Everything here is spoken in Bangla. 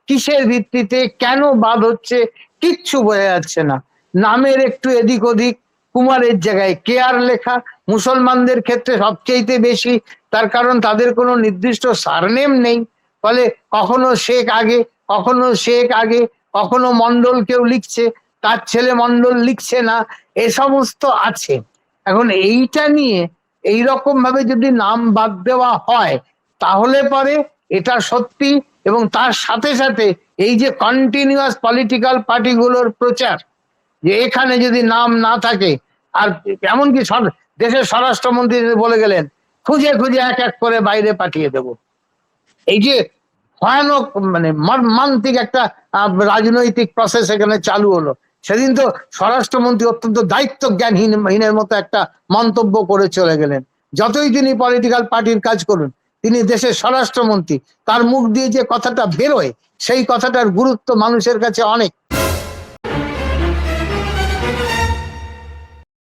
কিসের ভিত্তিতে, কেন বাদ হচ্ছে, কিচ্ছু বোঝা যাচ্ছে না। নামের একটু এদিক ওদিক, কুমারের জায়গায় কেয়ার লেখা, মুসলমানদের ক্ষেত্রে সবচেয়ে বেশি, তার কারণ তাদের কোনো নির্দিষ্ট সারনেম নেই, ফলে কখনো শেখ আগে, কখনো শেখ আগে, কখনো মন্ডল কেউ লিখছে, তার ছেলে মন্ডল লিখছে না, এ সমস্ত আছে। এখন এইটা নিয়ে এইরকম ভাবে যদি নাম বাদ দেওয়া হয় তাহলে পরে এটা সত্যি, এবং তার সাথে সাথে এই যে কন্টিনিউয়াস পলিটিক্যাল পার্টিগুলোর প্রচার, যে এখানে যদি নাম না থাকে, আর এমনকি দেশের স্বরাষ্ট্রমন্ত্রী বলে গেলেন খুঁজে খুঁজে এক এক করে বাইরে পাঠিয়ে দেব। এই যে ভয়ানক মানে মর্মান্তিক একটা রাজনৈতিক প্রসেস এখানে চালু হলো, সেদিন তো স্বরাষ্ট্রমন্ত্রী অত্যন্ত দায়িত্ব জ্ঞানহীনের মতো একটা মন্তব্য করে চলে গেলেন। যতই তিনি পলিটিক্যাল পার্টির কাজ করুন, তিনি দেশের স্বরাষ্ট্রমন্ত্রী, তার মুখ দিয়ে যে কথাটা বেরোয় সেই কথাটার গুরুত্ব মানুষের কাছে অনেক।